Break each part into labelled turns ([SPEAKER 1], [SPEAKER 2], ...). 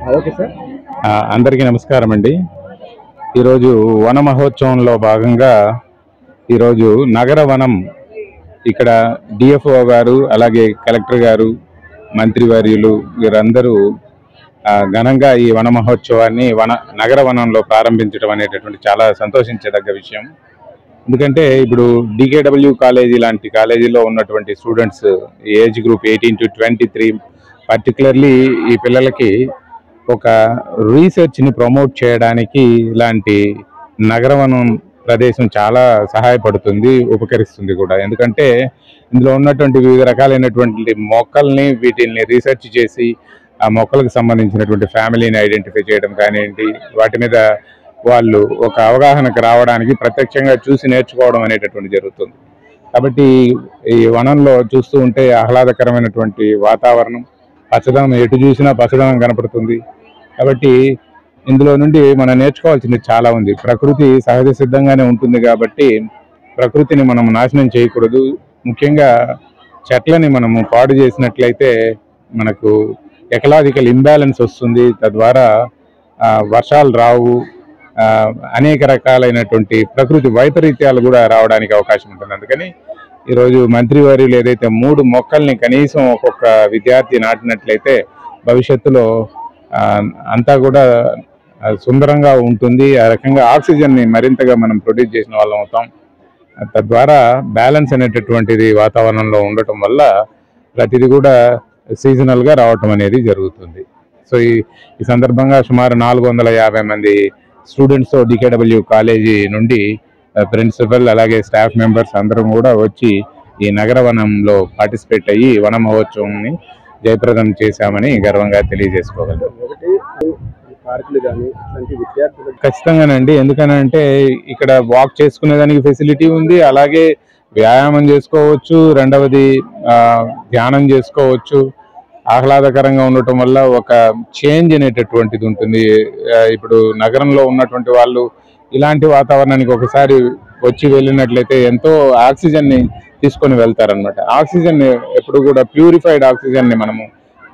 [SPEAKER 1] Okay sir.
[SPEAKER 2] అందరికీ నమస్కారం అండి. ఈరోజు వన మహోత్సవంలో భాగంగా ఈరోజు నగర వనం ఇక్కడ డిఎఫ్ఓ గారు, అలాగే కలెక్టర్ గారు, మంత్రివర్యులు వీరందరూ ఘనంగా ఈ వన మహోత్సవాన్ని నగర వనంలో ప్రారంభించడం అనేటటువంటి చాలా సంతోషించదగ్గ విషయం. ఎందుకంటే ఇప్పుడు డికేడబ్ల్యూ కాలేజీ లాంటి కాలేజీలో ఉన్నటువంటి students age group 18 to 23 particularly ఈ పిల్లలకి ఒక రీసెర్చ్ని ప్రమోట్ చేయడానికి ఇలాంటి నగరవనం ప్రదేశం చాలా సహాయపడుతుంది, ఉపకరిస్తుంది కూడా. ఎందుకంటే ఇందులో ఉన్నటువంటి వివిధ రకాలైనటువంటి మొక్కల్ని వీటిని రీసెర్చ్ చేసి ఆ మొక్కలకు సంబంధించినటువంటి ఫ్యామిలీని ఐడెంటిఫై చేయడం కానివ్వండి, వాటి మీద వాళ్ళు ఒక అవగాహనకు రావడానికి ప్రత్యక్షంగా చూసి నేర్చుకోవడం అనేటటువంటి జరుగుతుంది. కాబట్టి ఈ వనంలో చూస్తూ ఉంటే ఆహ్లాదకరమైనటువంటి వాతావరణం, పచ్చదనం, ఎటు చూసినా పచ్చదనం కనపడుతుంది. కాబట్టి ఇందులో నుండి మనం నేర్చుకోవాల్సింది చాలా ఉంది. ప్రకృతి సహజ సిద్ధంగానే ఉంటుంది కాబట్టి ప్రకృతిని మనం నాశనం చేయకూడదు. ముఖ్యంగా చెట్లని మనము పాడు చేసినట్లయితే మనకు ఎకలాజికల్ ఇంబ్యాలెన్స్ వస్తుంది, తద్వారా వర్షాలు రావు, అనేక రకాలైనటువంటి ప్రకృతి వైపరీత్యాలు కూడా రావడానికి అవకాశం ఉంటుంది. అందుకని ఈరోజు మంత్రివర్యులు ఏదైతే 3 మొక్కల్ని కనీసం ఒక్కొక్క విద్యార్థి నాటినట్లయితే భవిష్యత్తులో అంతా కూడా సుందరంగా ఉంటుంది. ఆ రకంగా ఆక్సిజన్ని మరింతగా మనం ప్రొడ్యూస్ చేసిన వాళ్ళం అవుతాం. తద్వారా బ్యాలెన్స్ అనేటటువంటిది వాతావరణంలో ఉండటం వల్ల ప్రతిదీ కూడా సీజనల్గా రావటం అనేది జరుగుతుంది. సో ఈ సందర్భంగా సుమారు 450 మంది స్టూడెంట్స్తో డికేడబ్ల్యూ కాలేజీ నుండి ప్రిన్సిపల్ అలాగే స్టాఫ్ మెంబర్స్ అందరం కూడా వచ్చి ఈ నగరవనంలో పార్టిసిపేట్ అయ్యి వన మహోత్సవంని జయప్రదం చేశామని గర్వంగా తెలియజేసుకోగలరు. ఖచ్చితంగానండి. ఎందుకనంటే ఇక్కడ వాక్ చేసుకునేదానికి ఫెసిలిటీ ఉంది, అలాగే వ్యాయామం చేసుకోవచ్చు, రెండవది ధ్యానం చేసుకోవచ్చు. ఆహ్లాదకరంగా ఉండటం వల్ల ఒక చేంజ్ అనేటటువంటిది ఉంటుంది. ఇప్పుడు నగరంలో ఉన్నటువంటి వాళ్ళు ఇలాంటి వాతావరణానికి ఒకసారి వచ్చి వెళ్ళినట్లయితే ఎంతో ఆక్సిజన్ని తీసుకొని వెళ్తారనమాట. ఆక్సిజన్ ఎప్పుడు కూడా ప్యూరిఫైడ్ ఆక్సిజన్ని మనము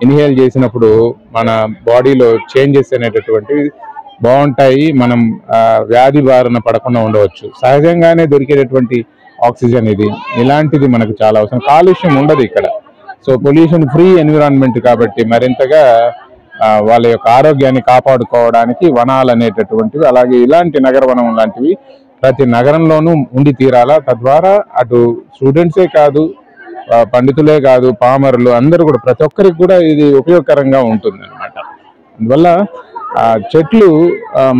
[SPEAKER 2] ఇన్హేల్ చేసినప్పుడు మన బాడీలో చేంజెస్ అనేటటువంటివి బాగుంటాయి. మనం వ్యాధి బారిన పడకుండా ఉండవచ్చు. సహజంగానే దొరికేటటువంటి ఆక్సిజన్ ఇది. ఇలాంటిది మనకు చాలా అవసరం. కాలుష్యం ఉండదు ఇక్కడ. సో పొల్యూషన్ ఫ్రీ ఎన్విరాన్మెంట్ కాబట్టి మరింతగా వాళ్ళ యొక్క ఆరోగ్యాన్ని కాపాడుకోవడానికి వనాలు అనేటటువంటివి, అలాగే ఇలాంటి నగర వనం లాంటివి ప్రతి నగరంలోనూ ఉండి తీరాలా. తద్వారా అటు స్టూడెంట్సే కాదు, పండితులే కాదు, పామరులు అందరూ కూడా ప్రతి ఒక్కరికి కూడా ఇది ఉపయోగకరంగా ఉంటుంది అనమాట. అందువల్ల చెట్లు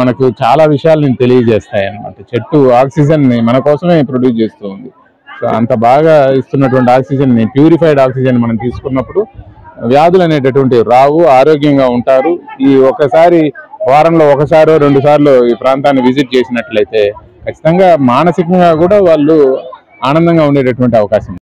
[SPEAKER 2] మనకు చాలా విషయాలను తెలియజేస్తాయి అన్నమాట. చెట్టు ఆక్సిజన్ని మన కోసమే ప్రొడ్యూస్ చేస్తూ ఉంది. సో అంత బాగా ఇస్తున్నటువంటి ఆక్సిజన్ని, ప్యూరిఫైడ్ ఆక్సిజన్ మనం తీసుకున్నప్పుడు వ్యాధులు అనేటటువంటి రావు, ఆరోగ్యంగా ఉంటారు. ఈ ఒకసారి వారంలో 1-2 సార్లు ఈ ప్రాంతాన్ని విజిట్ చేసినట్లయితే ఖచ్చితంగా మానసికంగా కూడా వాళ్ళు ఆనందంగా ఉండేటటువంటి అవకాశం.